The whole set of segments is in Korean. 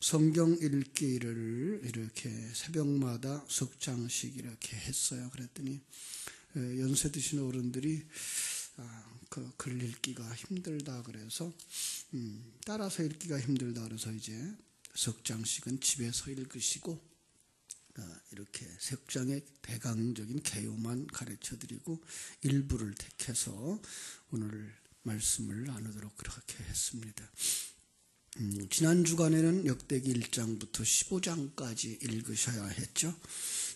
성경 읽기를 이렇게 새벽마다 석 장씩 이렇게 했어요. 그랬더니 연세 드신 어른들이 그 글 읽기가 힘들다 그래서 따라서 읽기가 힘들다 그래서 이제 석 장씩은 집에서 읽으시고 이렇게 석 장의 대강적인 개요만 가르쳐드리고 일부를 택해서 오늘 말씀을 나누도록 그렇게 했습니다. 지난 주간에는 역대기 1장부터 15장까지 읽으셔야 했죠.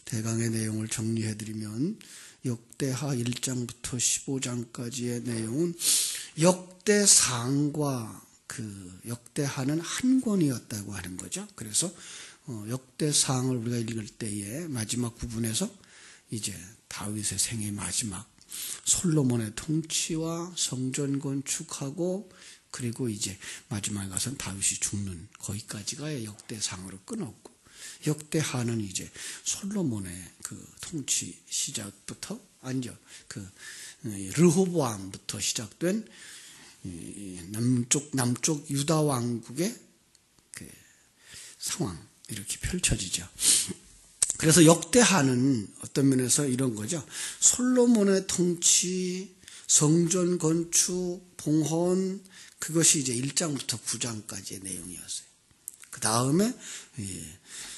대강의 내용을 정리해드리면 역대하 1장부터 15장까지의 내용은 역대상과 그 역대하는 한 권이었다고 하는 거죠. 그래서 역대상을 우리가 읽을 때에 마지막 부분에서 이제 다윗의 생애 마지막 솔로몬의 통치와 성전 건축하고 그리고 이제 마지막에 가서는 다윗이 죽는 거기까지가 역대상으로 끊었고 역대하는 이제 솔로몬의 그 통치 시작부터 아니죠. 그 르호보암부터 시작된 남쪽 유다 왕국의 그 상황 이렇게 펼쳐지죠. 그래서 역대하는 어떤 면에서 이런 거죠. 솔로몬의 통치, 성전 건축, 봉헌 그것이 이제 1장부터 9장까지의 내용이었어요. 그 다음에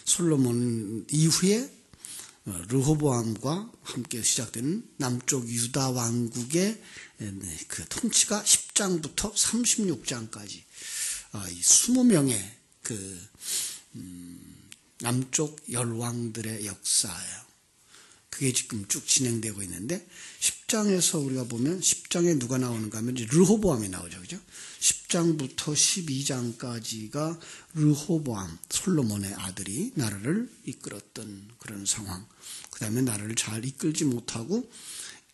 솔로몬 이후에 르호보암과 함께 시작되는 남쪽 유다 왕국의 그 통치가 10장부터 36장까지 20명의 그 남쪽 열왕들의 역사예요. 그게 지금 쭉 진행되고 있는데 10장에서 우리가 보면 10장에 누가 나오는가 하면 이제 르호보암이 나오죠. 그죠? 10장부터 12장까지가 르호보암, 솔로몬의 아들이 나라를 이끌었던 그런 상황. 그 다음에 나라를 잘 이끌지 못하고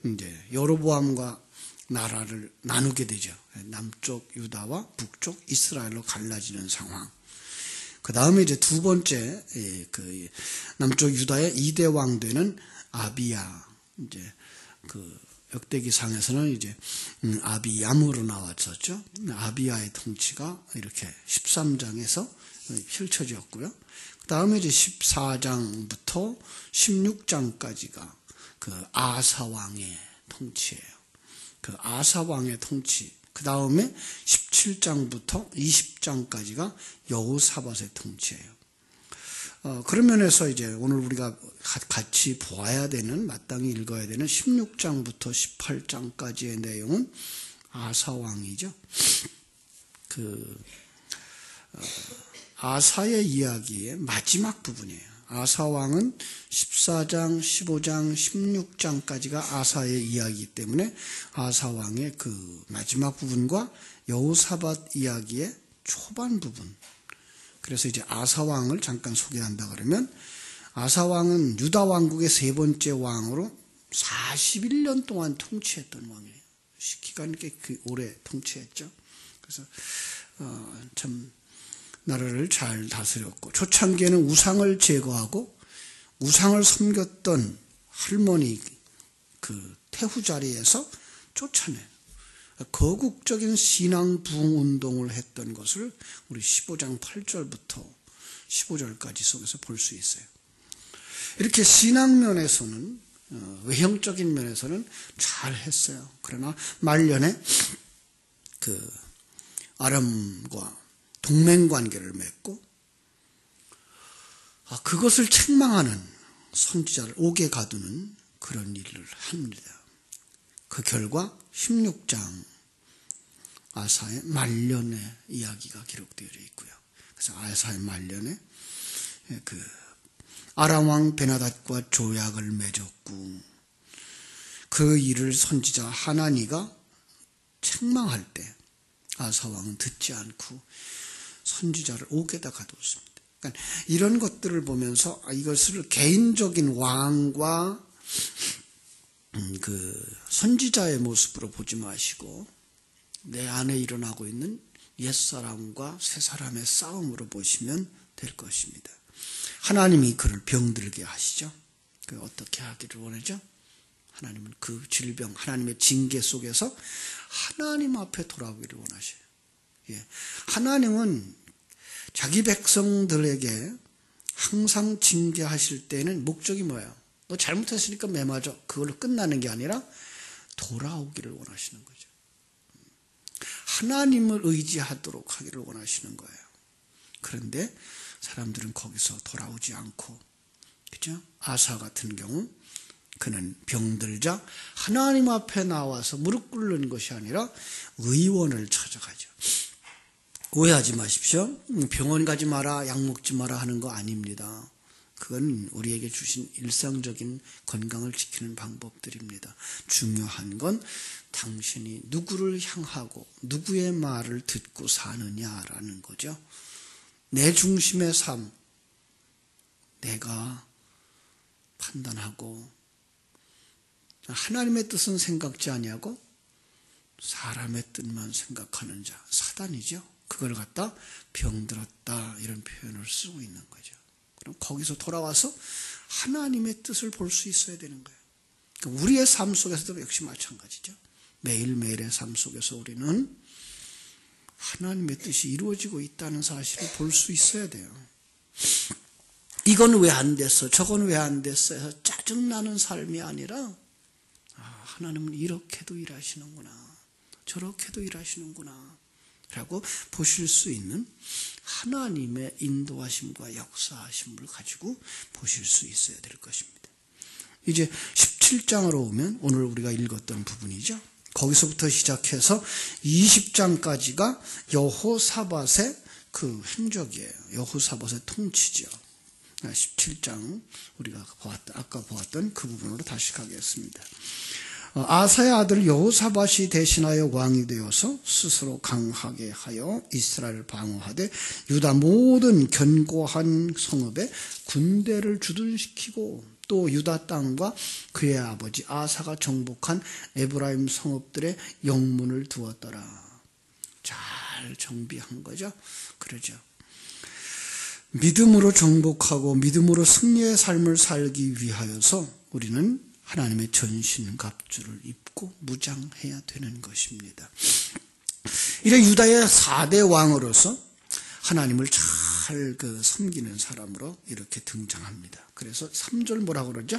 이제 여로보암과 나라를 나누게 되죠. 남쪽 유다와 북쪽 이스라엘로 갈라지는 상황. 그 다음에 이제 두 번째, 그 남쪽 유다의 2대 왕 되는 아비야. 이제 그 역대기상에서는 이제 아비얌으로 나왔었죠. 아비야의 통치가 이렇게 13장에서 펼쳐졌고요. 그 다음에 이제 14장부터 16장까지가 그 아사왕의 통치예요. 그 아사왕의 통치. 그 다음에 17장부터 20장까지가 여호사밧의 통치예요. 그런 면에서 이제 오늘 우리가 같이 보아야 되는, 마땅히 읽어야 되는 16장부터 18장까지의 내용은 아사왕이죠. 아사의 이야기의 마지막 부분이에요. 아사왕은 14장, 15장, 16장까지가 아사의 이야기이기 때문에 아사왕의 그 마지막 부분과 여호사밧 이야기의 초반 부분. 그래서 이제 아사왕을 잠깐 소개한다 그러면 아사왕은 유다 왕국의 세 번째 왕으로 41년 동안 통치했던 왕이에요. 기간 꽤 오래 통치했죠. 그래서 참 나라를 잘 다스렸고 초창기에는 우상을 제거하고 우상을 섬겼던 할머니 그 태후 자리에서 쫓아내요. 거국적인 신앙 부흥 운동을 했던 것을 우리 15장 8절부터 15절까지 속에서 볼 수 있어요. 이렇게 신앙 면에서는 외형적인 면에서는 잘 했어요. 그러나 말년에 그 아람과 동맹 관계를 맺고 그것을 책망하는 선지자를 옥에 가두는 그런 일을 합니다. 그 결과 16장 아사의 말년의 이야기가 기록되어 있고요. 그래서 아사의 말년에 그 아람 왕 베나닷과 조약을 맺었고 그 일을 선지자 하나니가 책망할 때 아사 왕은 듣지 않고 선지자를 옥에다 가두었습니다. 그러니까 이런 것들을 보면서 이것을 개인적인 왕과 그 선지자의 모습으로 보지 마시고 내 안에 일어나고 있는 옛사람과 새사람의 싸움으로 보시면 될 것입니다. 하나님이 그를 병들게 하시죠. 그 어떻게 하기를 원하죠? 하나님은 그 질병, 하나님의 징계 속에서 하나님 앞에 돌아오기를 원하셔요. 예. 하나님은 자기 백성들에게 항상 징계하실 때는 목적이 뭐예요? 너 잘못했으니까 매맞아. 그걸로 끝나는 게 아니라 돌아오기를 원하시는 거죠. 하나님을 의지하도록 하기를 원하시는 거예요. 그런데 사람들은 거기서 돌아오지 않고, 그죠? 아사 같은 경우 그는 병들자 하나님 앞에 나와서 무릎 꿇는 것이 아니라 의원을 찾아가죠. 오해하지 마십시오. 병원 가지 마라, 약 먹지 마라 하는 거 아닙니다. 그건 우리에게 주신 일상적인 건강을 지키는 방법들입니다. 중요한 건 당신이 누구를 향하고 누구의 말을 듣고 사느냐라는 거죠. 내 중심의 삶, 내가 판단하고 하나님의 뜻은 생각지 아니하고 사람의 뜻만 생각하는 자, 사단이죠. 그걸 갖다 병들었다 이런 표현을 쓰고 있는 거죠. 그럼 거기서 돌아와서 하나님의 뜻을 볼 수 있어야 되는 거예요. 그러니까 우리의 삶 속에서도 역시 마찬가지죠. 매일매일의 삶 속에서 우리는 하나님의 뜻이 이루어지고 있다는 사실을 볼 수 있어야 돼요. 이건 왜 안 됐어? 저건 왜 안 됐어? 해서 짜증나는 삶이 아니라 하나님은 이렇게도 일하시는구나. 저렇게도 일하시는구나. 라고 보실 수 있는 하나님의 인도하심과 역사하심을 가지고 보실 수 있어야 될 것입니다. 이제 17장으로 오면 오늘 우리가 읽었던 부분이죠. 거기서부터 시작해서 20장까지가 여호사밧의 그 행적이에요. 여호사밧의 통치죠. 17장 우리가 아까 보았던 그 부분으로 다시 가겠습니다. 아사의 아들 여호사밧이 대신하여 왕이 되어서 스스로 강하게 하여 이스라엘을 방어하되 유다 모든 견고한 성읍에 군대를 주둔시키고 또 유다 땅과 그의 아버지 아사가 정복한 에브라임 성읍들의 영문을 두었더라. 잘 정비한 거죠. 그러죠. 믿음으로 정복하고 믿음으로 승리의 삶을 살기 위하여서 우리는 하나님의 전신갑주를 입고 무장해야 되는 것입니다. 이래 유다의 4대 왕으로서 하나님을 잘 섬기는 사람으로 이렇게 등장합니다. 그래서 3절 뭐라고 그러죠?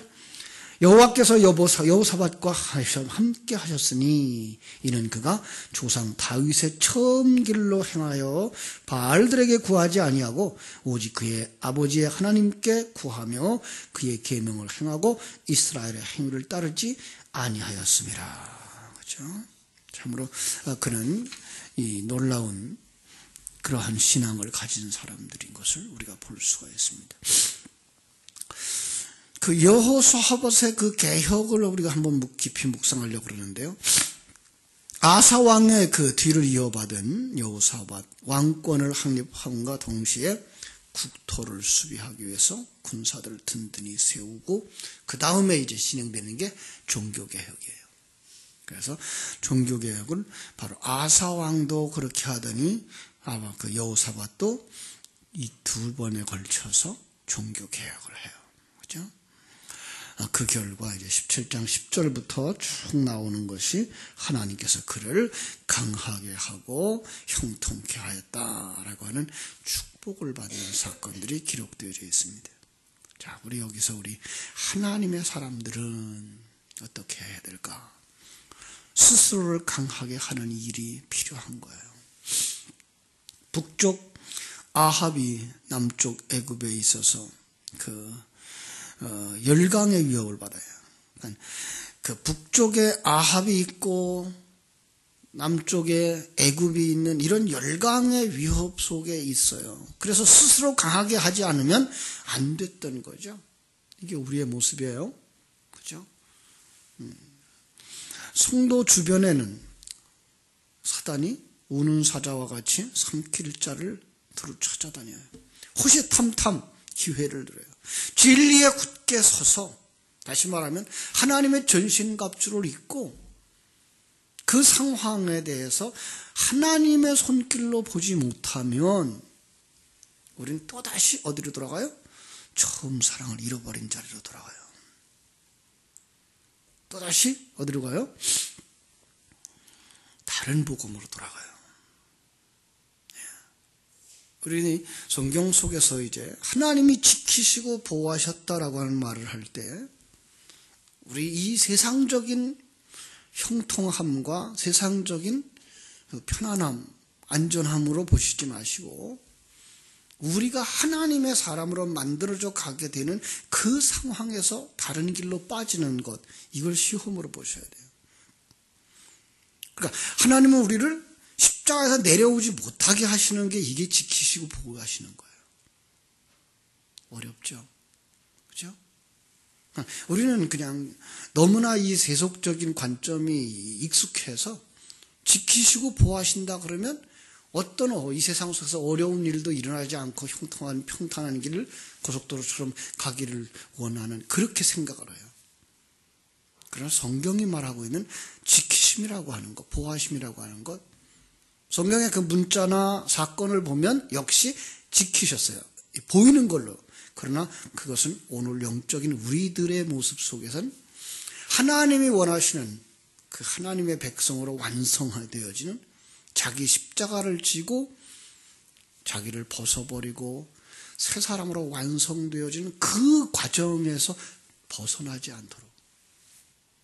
여호와께서 여호사밧과 함께 하셨으니 이는 그가 조상 다윗의 처음 길로 행하여 바알들에게 구하지 아니하고 오직 그의 아버지의 하나님께 구하며 그의 계명을 행하고 이스라엘의 행위를 따르지 아니하였음이라. 그렇죠? 참으로 그는 이 놀라운 그러한 신앙을 가진 사람들인 것을 우리가 볼 수가 있습니다. 그 여호사밧의 그 개혁을 우리가 한번 깊이 묵상하려고 그러는데요. 아사 왕의 그 뒤를 이어받은 여호사밧 왕권을 확립함과 동시에 국토를 수비하기 위해서 군사들을 든든히 세우고 그 다음에 이제 진행되는 게 종교개혁이에요. 그래서 종교개혁을 바로 아사 왕도 그렇게 하더니 아마 그 여호사밧도 이 2번에 걸쳐서 종교개혁을 해요. 그렇죠? 그 결과 이제 17장 10절부터 쭉 나오는 것이 하나님께서 그를 강하게 하고 형통케 하였다라고 하는 축복을 받는 사건들이 기록되어 있습니다. 자, 우리 여기서 우리 하나님의 사람들은 어떻게 해야 될까? 스스로를 강하게 하는 일이 필요한 거예요. 북쪽 아합이 남쪽 애굽에 있어서 열강의 위협을 받아요. 그러니까 그 북쪽에 아합이 있고 남쪽에 애굽이 있는 이런 열강의 위협 속에 있어요. 그래서 스스로 강하게 하지 않으면 안 됐던 거죠. 이게 우리의 모습이에요. 그죠? 성도 주변에는 사단이 우는 사자와 같이 삼킬 자를 두루 찾아다녀요. 호시탐탐 기회를 들어요. 진리에 굳게 서서 다시 말하면 하나님의 전신갑주를 입고 그 상황에 대해서 하나님의 손길로 보지 못하면 우리는 또다시 어디로 돌아가요? 처음 사랑을 잃어버린 자리로 돌아가요. 또다시 어디로 가요? 다른 복음으로 돌아가요. 우리 성경 속에서 이제 하나님이 지키시고 보호하셨다라고 하는 말을 할 때 우리 이 세상적인 형통함과 세상적인 편안함, 안전함으로 보시지 마시고 우리가 하나님의 사람으로 만들어져 가게 되는 그 상황에서 다른 길로 빠지는 것, 이걸 시험으로 보셔야 돼요. 그러니까 하나님은 우리를 십자가에서 내려오지 못하게 하시는 게 이게 지키시고 보호하시는 거예요. 어렵죠? 그죠? 우리는 그냥 너무나 이 세속적인 관점이 익숙해서 지키시고 보호하신다 그러면 어떤 이 세상 속에서 어려운 일도 일어나지 않고 형통한 평탄한 길을 고속도로처럼 가기를 원하는 그렇게 생각을 해요. 그러나 성경이 말하고 있는 지키심이라고 하는 것, 보호하심이라고 하는 것, 성경의 그 문자나 사건을 보면 역시 지키셨어요. 보이는 걸로. 그러나 그것은 오늘 영적인 우리들의 모습 속에서는 하나님이 원하시는 그 하나님의 백성으로 완성되어지는 자기 십자가를 지고 자기를 벗어버리고 새 사람으로 완성되어지는 그 과정에서 벗어나지 않도록.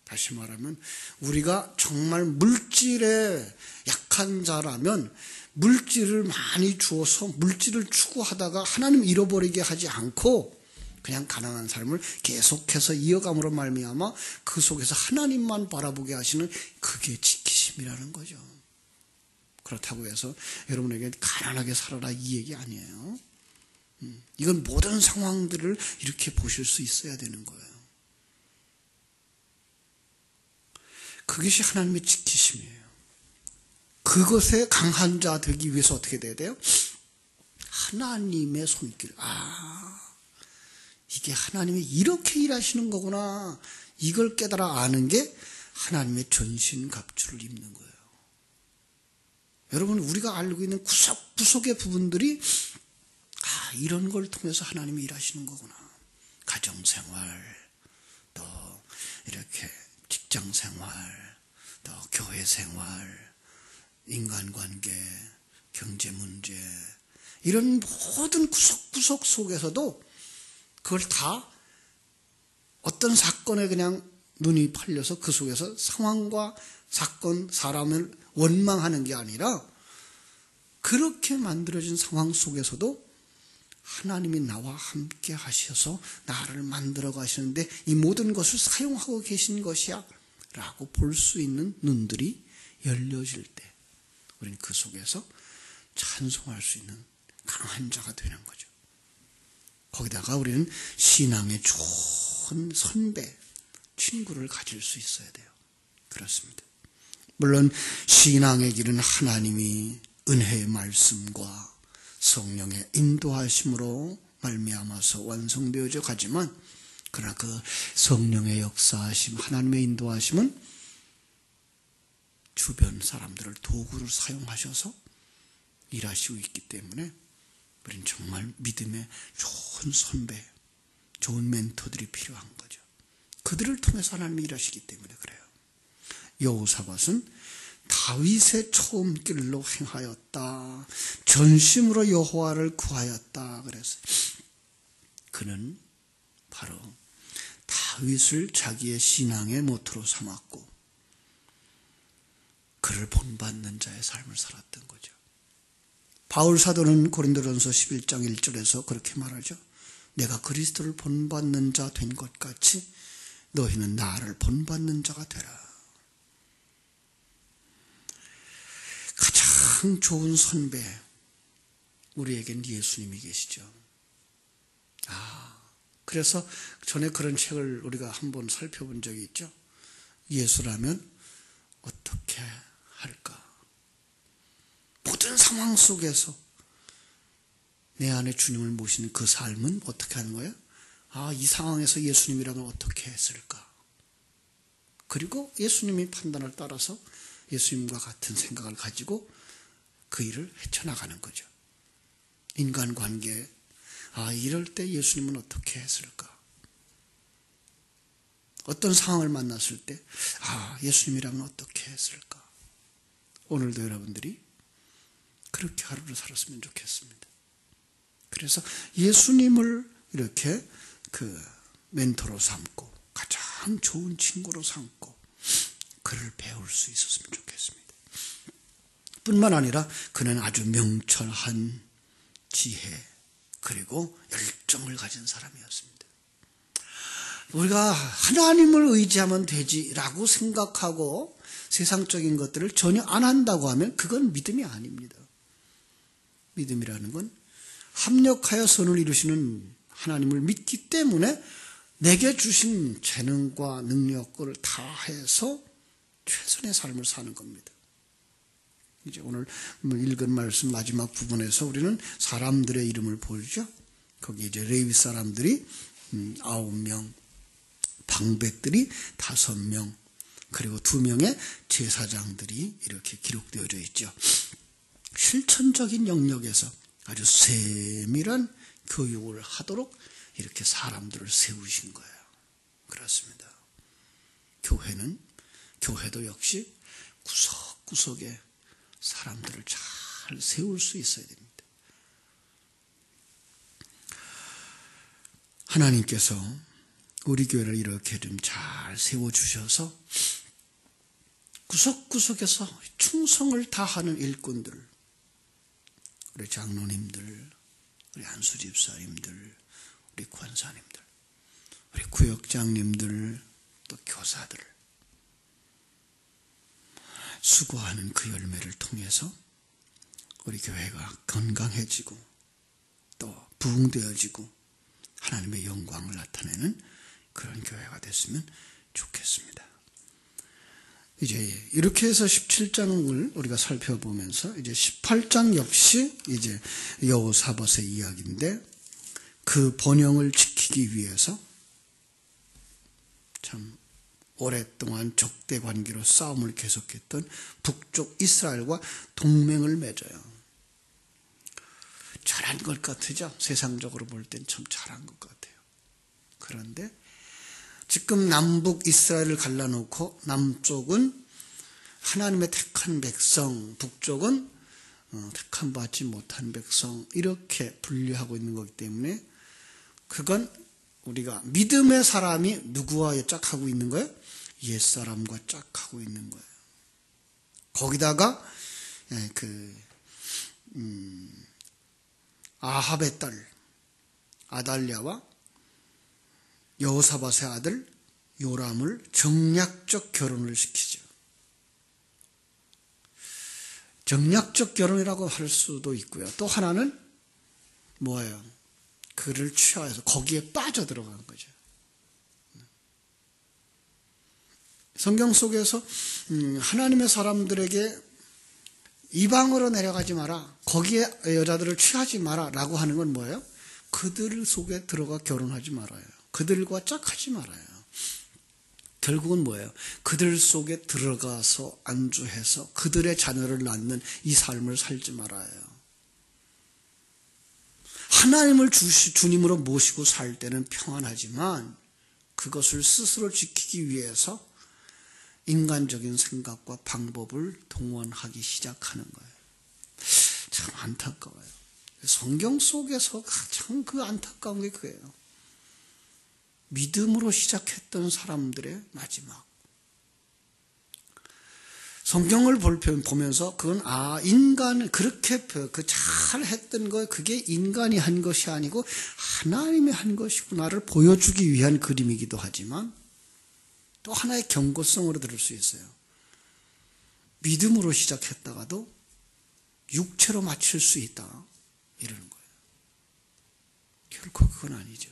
다시 말하면 우리가 정말 물질에 약한 자라면 물질을 많이 주어서 물질을 추구하다가 하나님 잃어버리게 하지 않고 그냥 가난한 삶을 계속해서 이어감으로 말미암아 그 속에서 하나님만 바라보게 하시는 그게 지키심이라는 거죠. 그렇다고 해서 여러분에게 가난하게 살아라 이 얘기 아니에요. 이건 모든 상황들을 이렇게 보실 수 있어야 되는 거예요. 그것이 하나님의 지키심이에요. 그것에 강한 자 되기 위해서 어떻게 돼야 돼요? 하나님의 손길. 이게 하나님이 이렇게 일하시는 거구나. 이걸 깨달아 아는 게 하나님의 전신갑주를 입는 거예요. 여러분, 우리가 알고 있는 구석구석의 부분들이 이런 걸 통해서 하나님이 일하시는 거구나. 가정생활, 또 이렇게 직장생활, 또 교회생활, 인간관계, 경제문제, 이런 모든 구석구석 속에서도 그걸 다 어떤 사건에 그냥 눈이 팔려서 그 속에서 상황과 사건, 사람을 원망하는 게 아니라 그렇게 만들어진 상황 속에서도 하나님이 나와 함께 하셔서 나를 만들어 가시는데 이 모든 것을 사용하고 계신 것이야 라고 볼 수 있는 눈들이 열려질 때 우리는 그 속에서 찬송할 수 있는 강한 자가 되는 거죠. 거기다가 우리는 신앙의 좋은 선배, 친구를 가질 수 있어야 돼요. 그렇습니다. 물론 신앙의 길은 하나님이 은혜의 말씀과 성령의 인도하심으로 말미암아서 완성되어져 가지만 그러나 그 성령의 역사하심, 하나님의 인도하심은 주변 사람들을 도구로 사용하셔서 일하시고 있기 때문에 우리는 정말 믿음의 좋은 선배, 좋은 멘토들이 필요한 거죠. 그들을 통해서 하나님이 일하시기 때문에 그래요. 여호사밧은 다윗의 처음 길로 행하였다. 전심으로 여호와를 구하였다. 그랬어요. 그는 바로 다윗을 자기의 신앙의 모토로 삼았고 그를 본받는 자의 삶을 살았던 거죠. 바울 사도는 고린도전서 11장 1절에서 그렇게 말하죠. 내가 그리스도를 본받는 자 된 것 같이 너희는 나를 본받는 자가 되라. 가장 좋은 선배, 우리에겐 예수님이 계시죠. 그래서 전에 그런 책을 우리가 한번 살펴본 적이 있죠. 예수라면 어떻게 할까? 모든 상황 속에서 내 안에 주님을 모시는 그 삶은 어떻게 하는 거예요? 이 상황에서 예수님이라면 어떻게 했을까? 그리고 예수님이 판단을 따라서 예수님과 같은 생각을 가지고 그 일을 헤쳐나가는 거죠. 인간관계, 이럴 때 예수님은 어떻게 했을까? 어떤 상황을 만났을 때 예수님이라면 어떻게 했을까? 오늘도 여러분들이 그렇게 하루를 살았으면 좋겠습니다. 그래서 예수님을 이렇게 멘토로 삼고 가장 좋은 친구로 삼고 그를 배울 수 있었으면 좋겠습니다. 뿐만 아니라 그는 아주 명철한 지혜 그리고 열정을 가진 사람이었습니다. 우리가 하나님을 의지하면 되지라고 생각하고 세상적인 것들을 전혀 안 한다고 하면 그건 믿음이 아닙니다. 믿음이라는 건 합력하여 선을 이루시는 하나님을 믿기 때문에 내게 주신 재능과 능력을 다해서 최선의 삶을 사는 겁니다. 이제 오늘 읽은 말씀 마지막 부분에서 우리는 사람들의 이름을 보죠. 거기 이제 레위 사람들이 9명, 방백들이 5명, 그리고 2명의 제사장들이 이렇게 기록되어져 있죠. 실천적인 영역에서 아주 세밀한 교육을 하도록 이렇게 사람들을 세우신 거예요. 그렇습니다. 교회도 역시 구석구석에 사람들을 잘 세울 수 있어야 됩니다. 하나님께서 우리 교회를 이렇게 좀 잘 세워주셔서 구석구석에서 충성을 다하는 일꾼들, 우리 장로님들, 우리 안수 집사님들, 우리 권사님들, 우리 구역장님들, 또 교사들 수고하는 그 열매를 통해서 우리 교회가 건강해지고 또 부흥되어지고 하나님의 영광을 나타내는 그런 교회가 됐으면 좋겠습니다. 이제 이렇게 해서 17장을 우리가 살펴보면서 이제 18장 역시 이제 여호사밧의 이야기인데 그 번영을 지키기 위해서 참 오랫동안 적대 관계로 싸움을 계속했던 북쪽 이스라엘과 동맹을 맺어요. 잘한 것 같으죠? 세상적으로 볼 땐 참 잘한 것 같아요. 그런데 지금 남북 이스라엘을 갈라놓고 남쪽은 하나님의 택한 백성, 북쪽은 택함 받지 못한 백성 이렇게 분류하고 있는 거기 때문에 그건 우리가 믿음의 사람이 누구와 짝하고 있는 거예요? 옛사람과 짝하고 있는 거예요. 거기다가 아합의 딸 아달랴와 여호사밧의 아들 요람을 정략적 결혼을 시키죠. 정략적 결혼이라고 할 수도 있고요. 또 하나는 뭐예요? 그를 취하여서 거기에 빠져들어간 거죠. 성경 속에서 하나님의 사람들에게 이방으로 내려가지 마라, 거기에 여자들을 취하지 마라 라고 하는 건 뭐예요? 그들 속에 들어가 결혼하지 말아요. 그들과 짝하지 말아요. 결국은 뭐예요? 그들 속에 들어가서 안주해서 그들의 자녀를 낳는 이 삶을 살지 말아요. 하나님을 주님으로 모시고 살 때는 평안하지만 그것을 스스로 지키기 위해서 인간적인 생각과 방법을 동원하기 시작하는 거예요. 참 안타까워요. 성경 속에서 가장 그 안타까운 게 그거예요. 믿음으로 시작했던 사람들의 마지막. 성경을 보면서 그건 인간은 그렇게 잘했던 거 그게 인간이 한 것이 아니고 하나님이 한 것이구나를 보여주기 위한 그림이기도 하지만 또 하나의 경고성으로 들을 수 있어요. 믿음으로 시작했다가도 육체로 마칠 수 있다 이러는 거예요. 결코 그건 아니죠.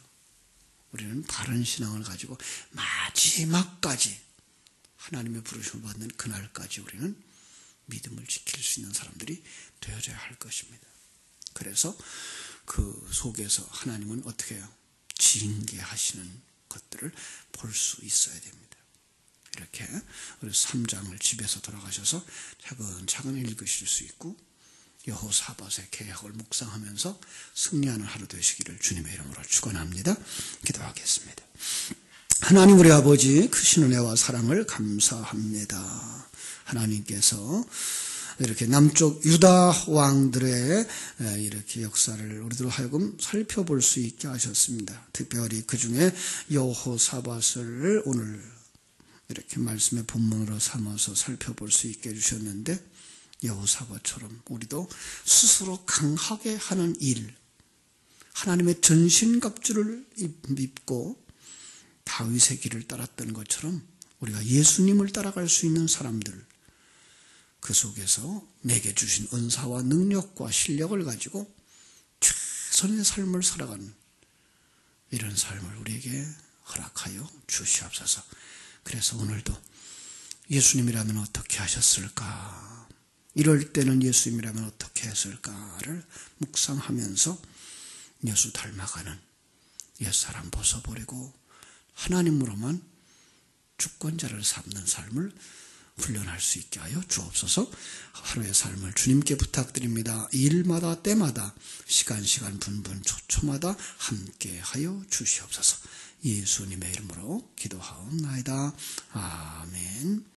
우리는 바른 신앙을 가지고 마지막까지 하나님의 부르심을 받는 그날까지 우리는 믿음을 지킬 수 있는 사람들이 되어져야 할 것입니다. 그래서 그 속에서 하나님은 어떻게 해요? 징계하시는 것들을 볼 수 있어야 됩니다. 이렇게 우리 3장을 집에서 돌아가셔서 차근차근 읽으실 수 있고 여호사밧의 계약을 묵상하면서 승리하는 하루 되시기를 주님의 이름으로 축원합니다. 기도하겠습니다. 하나님 우리 아버지 크신 은혜와 사랑을 감사합니다. 하나님께서 이렇게 남쪽 유다 왕들의 이렇게 역사를 우리들 하여금 살펴볼 수 있게 하셨습니다. 특별히 그 중에 여호사밧을 오늘 이렇게 말씀의 본문으로 삼아서 살펴볼 수 있게 해주셨는데, 여호사밧처럼 우리도 스스로 강하게 하는 일, 하나님의 전신갑주를 입고 다윗의 길을 따랐던 것처럼 우리가 예수님을 따라갈 수 있는 사람들, 그 속에서 내게 주신 은사와 능력과 실력을 가지고 최선의 삶을 살아가는 이런 삶을 우리에게 허락하여 주시옵소서. 그래서 오늘도 예수님이라면 어떻게 하셨을까? 이럴 때는 예수님이라면 어떻게 했을까를 묵상하면서 예수 닮아가는 옛사람 벗어버리고 하나님으로만 주권자를 삼는 삶을 훈련할 수 있게 하여 주옵소서. 하루의 삶을 주님께 부탁드립니다. 일마다 때마다 시간 분분 초초마다 함께 하여 주시옵소서. 예수님의 이름으로 기도하옵나이다. 아멘.